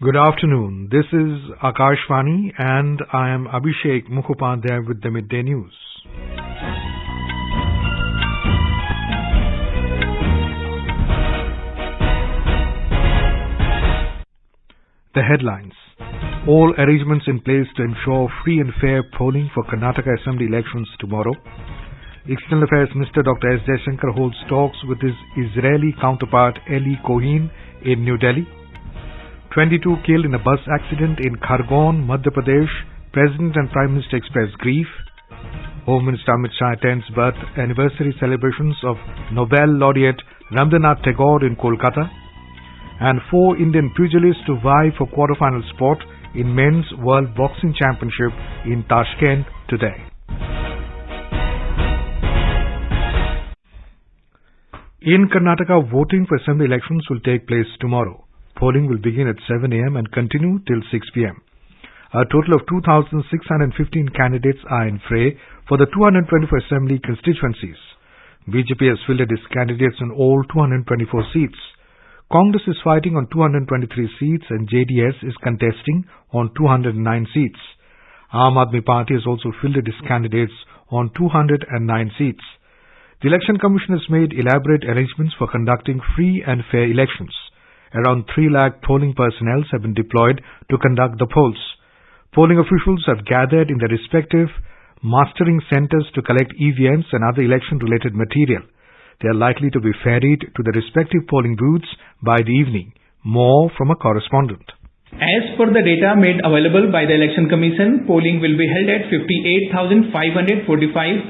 Good afternoon. This is Akashvani and I am Abhishek Mukhopadhyay with the Midday News. The headlines. All arrangements in place to ensure free and fair polling for Karnataka Assembly elections tomorrow. External Affairs Minister Dr. S. Jaishankar holds talks with his Israeli counterpart Eli Cohen in New Delhi. 22 killed in a bus accident in Khargone, Madhya Pradesh. President and Prime Minister express grief. Home Minister Amit Shah attends birth anniversary celebrations of Nobel laureate Rabindranath Tagore in Kolkata. And 4 Indian pugilists to vie for quarter-final spot in Men's World Boxing Championship in Tashkent today. In Karnataka, voting for assembly elections will take place tomorrow. Polling will begin at 7 a.m. and continue till 6 p.m. A total of 2,615 candidates are in fray for the 224 assembly constituencies. BJP has fielded its candidates on all 224 seats. Congress is fighting on 223 seats and JDS is contesting on 209 seats. Aam Aadmi Party has also fielded its candidates on 209 seats. The Election Commission has made elaborate arrangements for conducting free and fair elections. Around 3 lakh polling personnel have been deployed to conduct the polls. Polling officials have gathered in their respective mastering centers to collect EVMs and other election-related material. They are likely to be ferried to the respective polling booths by the evening. More from a correspondent. As per the data made available by the Election Commission, polling will be held at 58,545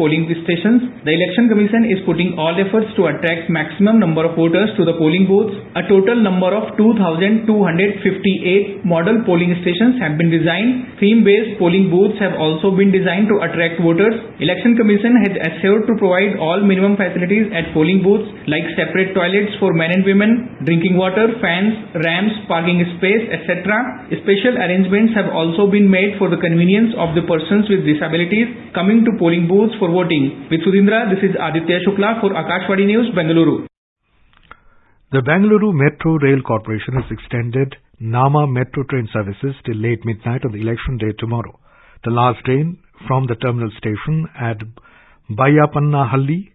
polling stations. The Election Commission is putting all efforts to attract maximum number of voters to the polling booths. A total number of 2,258 model polling stations have been designed. Theme-based polling booths have also been designed to attract voters. Election Commission has assured to provide all minimum facilities at polling booths like separate toilets for men and women, drinking water, fans, ramps, parking space, etc. Special arrangements have also been made for the convenience of the persons with disabilities coming to polling booths for voting. With Sudhindra, this is Aditya Shukla for Akashvani News, Bengaluru. The Bengaluru Metro Rail Corporation has extended Nama metro train services till late midnight on the election day tomorrow. The last train from the terminal station at Bayapannahalli,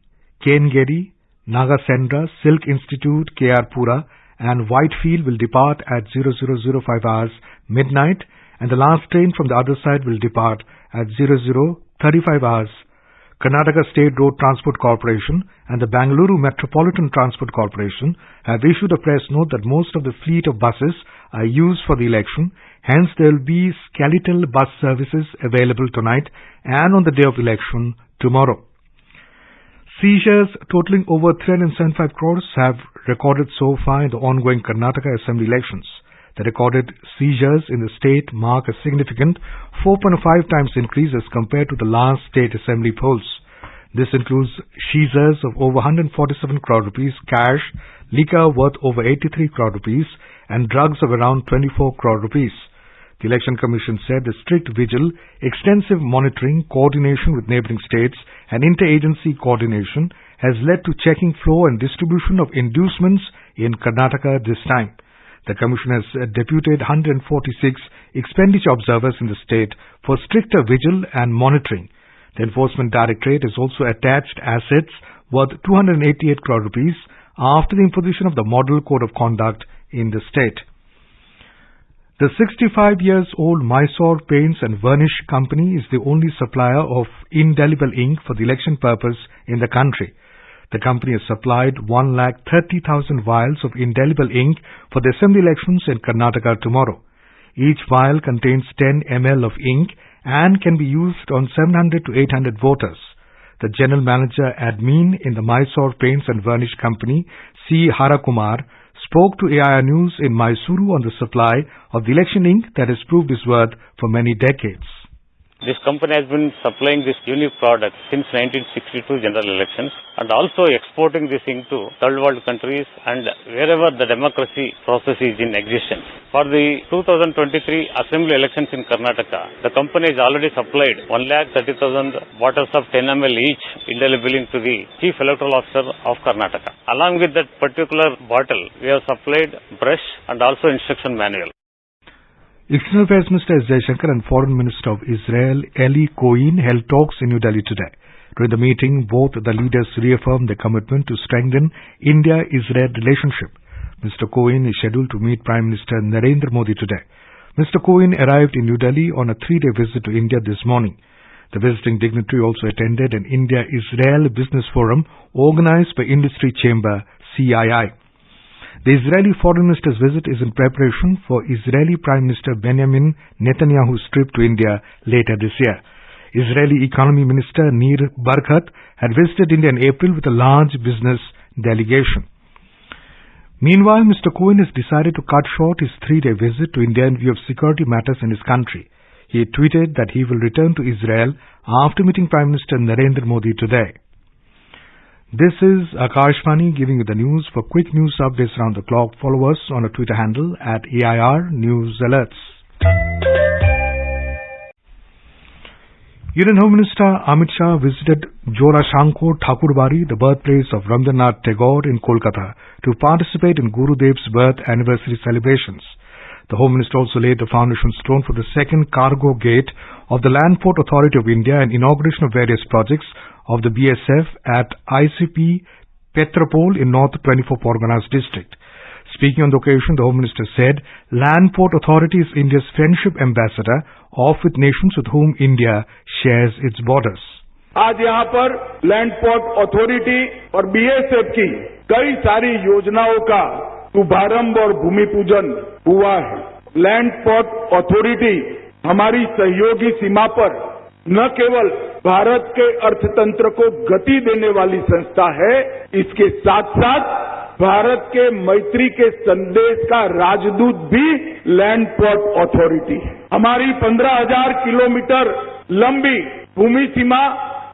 Kengeri, Nagasendra, Silk Institute, KR Pura and Whitefield will depart at 0005 hours midnight, and the last train from the other side will depart at 0035 hours. Karnataka State Road Transport Corporation and the Bengaluru Metropolitan Transport Corporation have issued a press note that most of the fleet of buses are used for the election. Hence, there will be skeletal bus services available tonight and on the day of election tomorrow. Seizures totaling over 375 crores have recorded so far in the ongoing Karnataka Assembly elections. The recorded seizures in the state mark a significant 4.5 times increase as compared to the last state assembly polls. This includes seizures of over 147 crore rupees cash, liquor worth over 83 crore rupees, and drugs of around 24 crore rupees. The Election Commission said the strict vigil, extensive monitoring, coordination with neighbouring states and interagency coordination has led to checking flow and distribution of inducements in Karnataka this time. The Commission has deputed 146 expenditure observers in the state for stricter vigil and monitoring. The Enforcement Directorate has also attached assets worth 288 crore rupees after the imposition of the Model Code of Conduct in the state. The 65-years-old Mysore Paints and Varnish Company is the only supplier of indelible ink for the election purpose in the country. The company has supplied 130,000 vials of indelible ink for the assembly elections in Karnataka tomorrow. Each vial contains 10 ml of ink and can be used on 700 to 800 voters. The General Manager Admin in the Mysore Paints and Varnish Company, C. Harakumar, spoke to AIR News in Mysuru on the supply of the election ink that has proved its worth for many decades. This company has been supplying this unique product since 1962 general elections and also exporting this into third world countries and wherever the democracy process is in existence. For the 2023 assembly elections in Karnataka, the company has already supplied 130,000 bottles of 10 ml each indelible ink to the Chief Electoral Officer of Karnataka. Along with that particular bottle, we have supplied brush and also instruction manual. External Affairs Minister S. Jaishankar and Foreign Minister of Israel Eli Cohen held talks in New Delhi today. During the meeting, both the leaders reaffirmed their commitment to strengthen India-Israel relationship. Mr. Cohen is scheduled to meet Prime Minister Narendra Modi today. Mr. Cohen arrived in New Delhi on a 3-day visit to India this morning. The visiting dignitary also attended an India-Israel Business Forum organized by Industry Chamber CII. The Israeli Foreign Minister's visit is in preparation for Israeli Prime Minister Benjamin Netanyahu's trip to India later this year. Israeli Economy Minister Nir Barkat had visited India in April with a large business delegation. Meanwhile, Mr. Cohen has decided to cut short his 3-day visit to India in view of security matters in his country. He tweeted that he will return to Israel after meeting Prime Minister Narendra Modi today. This is Akashvani giving you the news. For quick news updates around the clock, follow us on our Twitter handle at AIR News Alerts. Union Home Minister Amit Shah visited Jorashanko Thakurbari, the birthplace of Rabindranath Tagore in Kolkata, to participate in Gurudev's birth anniversary celebrations. The Home Minister also laid the foundation stone for the second cargo gate of the Land Port Authority of India and inauguration of various projects of the BSF at ICP Petropol in North 24 Parganas district. Speaking on the occasion, the Home Minister said, Land Port Authority is India's friendship ambassador of with nations with whom India shares its borders. आज यहाँ पर land port authority और BSF की कई सारी योजनाओं का शुभारंभ और भूमि पूजन हुआ है। लैंड पोर्ट अथॉरिटी हमारी सहयोगी सीमा पर न केवल भारत के अर्थतंत्र को गति देने वाली संस्था है, इसके साथ साथ भारत के मैत्री के संदेश का राजदूत भी लैंड पोर्ट अथॉरिटी है। हमारी 15,000 किलोमीटर लंबी भूमि सीमा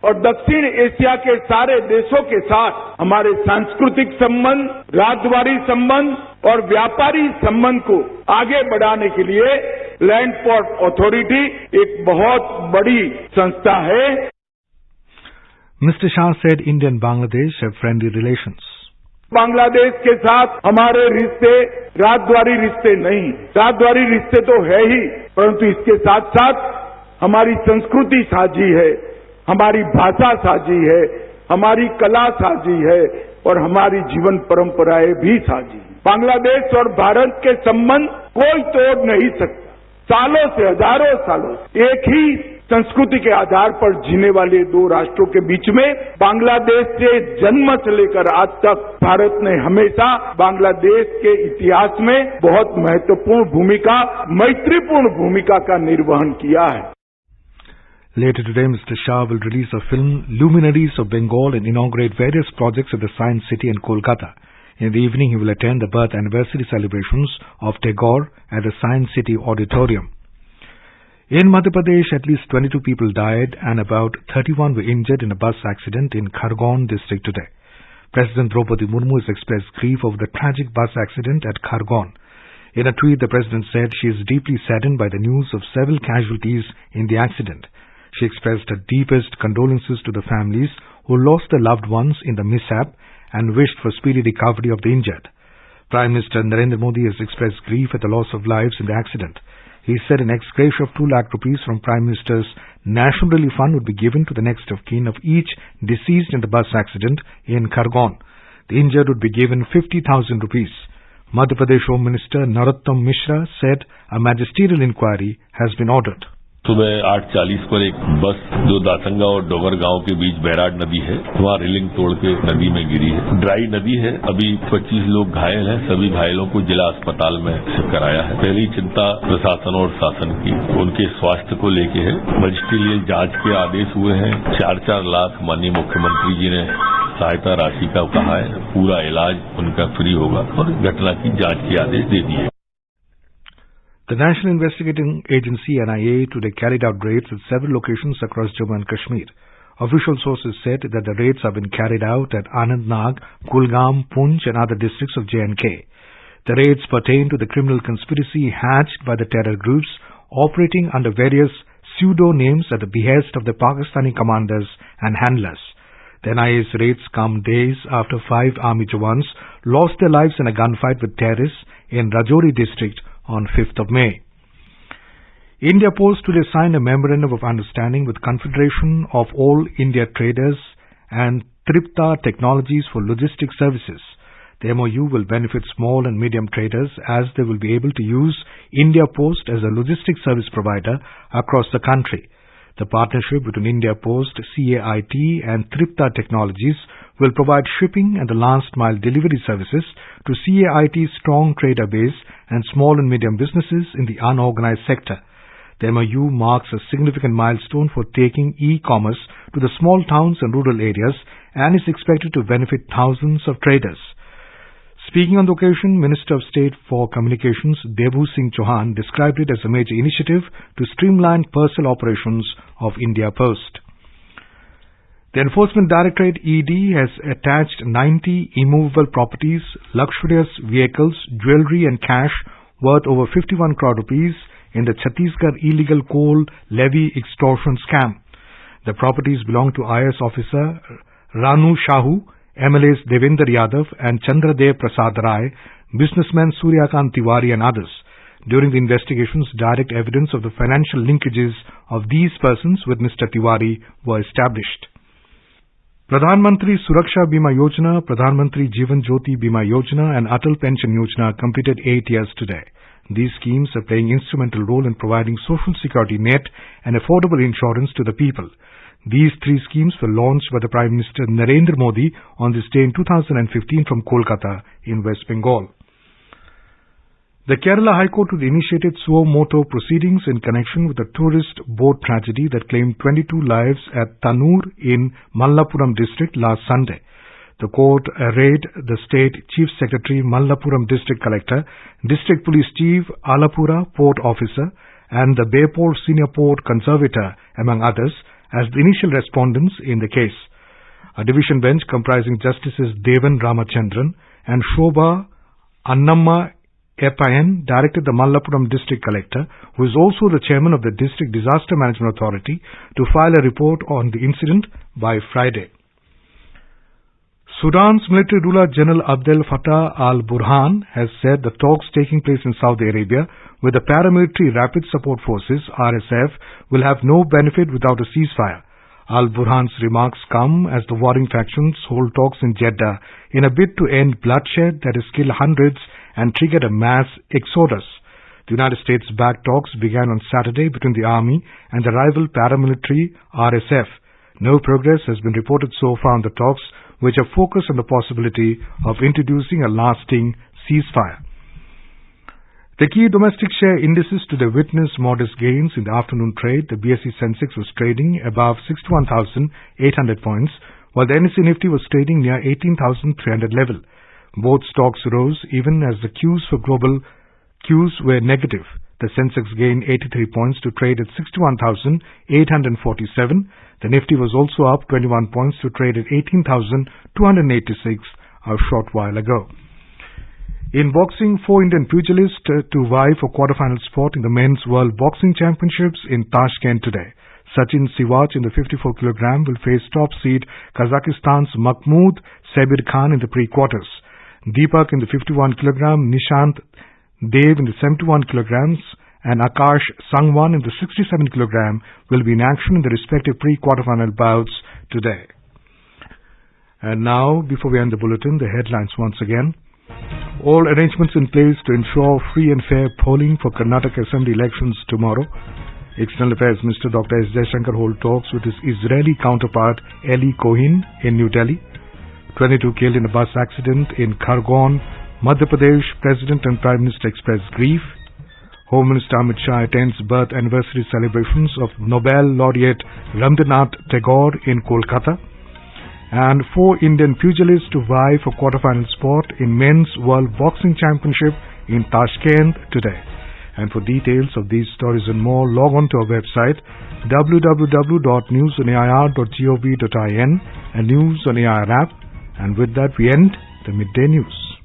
और दक्षिण एशिया के सारे देशों के साथ हमारे सांस्कृतिक संबंध, राजद्वारी संबंध और व्यापारी संबंध को आगे बढ़ाने के लिए लैंड पोर्ट अथॉरिटी एक बहुत बड़ी संस्था है। Mr. Shah said India and Bangladesh have friendly relations. Bangladesh के साथ हमारे रिश्ते राजद्वारी रिश्ते नहीं, राजद्वारी रिश्ते तो है ही, परंतु इसके साथ साथ हमारी संस्कृति साझी है, हमारी भाषा साझी है, हमारी कला साझी है और हमारी जीवन परंपराएं भी साझी है। बांग्लादेश और भारत के संबंध कोई तोड़ नहीं सकता। सालों से, हजारों सालों से एक ही संस्कृति के आधार पर जीने वाले दो राष्ट्रों के बीच में बांग्लादेश से जन्म से लेकर आज तक भारत ने हमेशा बांग्लादेश के इतिहास में बहुत महत्वपूर्ण भूमिका, मैत्रीपूर्ण भूमिका का निर्वहन किया है। Later today, Mr. Shah will release a film, Luminaries of Bengal, and inaugurate various projects at the Science City in Kolkata. In the evening, he will attend the birth anniversary celebrations of Tagore at the Science City Auditorium. In Madhya Pradesh, at least 22 people died and about 31 were injured in a bus accident in Khargone district today. President Draupadi Murmu has expressed grief over the tragic bus accident at Khargone. In a tweet, the President said she is deeply saddened by the news of several casualties in the accident. She expressed her deepest condolences to the families who lost their loved ones in the mishap and wished for speedy recovery of the injured. Prime Minister Narendra Modi has expressed grief at the loss of lives in the accident. He said an ex gratia of 2 lakh rupees from Prime Minister's National Relief Fund would be given to the next of kin of each deceased in the bus accident in Khargone. The injured would be given 50,000 rupees. Madhya Pradesh Home Minister Narottam Mishra said a magisterial inquiry has been ordered. सुबह 8:40 पर एक बस जो दासंगा और डोगर गांव के बीच बैराड नदी है वहां रेलिंग तोड़ के नदी में गिरी है। ड्राई नदी है। अभी 25 लोग घायल हैं। सभी घायलों को जिला अस्पताल में कराया है। पहली चिंता प्रशासन और शासन की उनके स्वास्थ्य को लेके है। मजिस्ट्रियल जांच के आदेश हुए हैं। 4-4 लाख माननीय मुख्यमंत्री जी ने सहायता राशि का कहा है। पूरा इलाज उनका फ्री होगा और घटना की जांच के आदेश दे दिए। The National Investigating Agency NIA today carried out raids at several locations across Jammu and Kashmir. Official sources said that the raids have been carried out at Anandnag, Kulgam, Poonch and other districts of J&K. The raids pertain to the criminal conspiracy hatched by the terror groups operating under various pseudo-names at the behest of the Pakistani commanders and handlers. The NIA's raids come days after 5 army jawans lost their lives in a gunfight with terrorists in Rajouri district on 5th of May. India Post today signed a memorandum of understanding with Confederation of All India Traders and Tripta Technologies for Logistics Services. The MOU will benefit small and medium traders as they will be able to use India Post as a logistics service provider across the country. The partnership between India Post, CAIT and Tripta Technologies will provide shipping and the last mile delivery services to CAIT's strong trader base and small and medium businesses in the unorganized sector. The MOU marks a significant milestone for taking e-commerce to the small towns and rural areas and is expected to benefit thousands of traders. Speaking on the occasion, Minister of State for Communications Debu Singh Chauhan described it as a major initiative to streamline parcel operations of India Post. The Enforcement Directorate ED has attached 90 immovable properties, luxurious vehicles, jewellery and cash worth over 51 crore rupees in the Chhattisgarh illegal coal levy extortion scam. The properties belong to IAS officer Ranu Shahu, MLAs Devendra Yadav and Chandradev Prasad Rai, businessmen Suryakant Tiwari and others. During the investigations, direct evidence of the financial linkages of these persons with Mr. Tiwari were established. Pradhan Mantri Suraksha Bima Yojana, Pradhan Mantri Jeevan Jyoti Bima Yojana and Atal Pension Yojana completed 8 years today. These schemes are playing instrumental role in providing social security net and affordable insurance to the people. These three schemes were launched by the Prime Minister Narendra Modi on this day in 2015 from Kolkata in West Bengal. The Kerala High Court initiated suo motu proceedings in connection with the tourist boat tragedy that claimed 22 lives at Tanur in Mallapuram district last Sunday. The court arraigned the State Chief Secretary, Mallapuram District Collector, District Police Chief, Alapura Port Officer and the Bayport Senior Port Conservator, among others, as the initial respondents in the case. A division bench comprising Justices Devan Ramachandran and Shobha Annamma Eppayan directed the Mallapuram District Collector, who is also the Chairman of the District Disaster Management Authority, to file a report on the incident by Friday. Sudan's military ruler General Abdel Fattah al-Burhan has said the talks taking place in Saudi Arabia with the paramilitary Rapid Support Forces (RSF) will have no benefit without a ceasefire. Al-Burhan's remarks come as the warring factions hold talks in Jeddah in a bid to end bloodshed that has killed hundreds and triggered a mass exodus. The United States-backed talks began on Saturday between the army and the rival paramilitary RSF. No progress has been reported so far on the talks, which are focused on the possibility of introducing a lasting ceasefire. The key domestic share indices today witnessed modest gains in the afternoon trade. The BSE Sensex was trading above 61,800 points, while the NSE Nifty was trading near 18,300 level. Both stocks rose even as the cues for global cues were negative. The Sensex gained 83 points to trade at 61,847. The Nifty was also up 21 points to trade at 18,286 a short while ago. In boxing, 4 Indian pugilists to vie for quarterfinal spot in the Men's World Boxing Championships in Tashkent today. Sachin Siwaj in the 54 kg will face top seed Kazakhstan's Mahmoud Sabir Khan in the pre-quarters. Deepak in the 51 kg, Nishant Dev in the 71 kg and Akash Sangwan in the 67 kg will be in action in the respective pre-quarterfinal bouts today. And now, before we end the bulletin, the headlines once again. All arrangements in place to ensure free and fair polling for Karnataka Assembly elections tomorrow. External Affairs Minister Dr. S. Jaishankar hold talks with his Israeli counterpart Eli Cohen in New Delhi. 22 killed in a bus accident in Khargone, Madhya Pradesh. President and Prime Minister express grief. Home Minister Amit Shah attends birth anniversary celebrations of Nobel laureate Rabindranath Tagore in Kolkata. And 4 Indian pugilists to vie for quarterfinal spot in Men's World Boxing Championship in Tashkent today. And for details of these stories and more, log on to our website www.newsonair.gov.in and News on AIR app. And with that, we end the Midday News.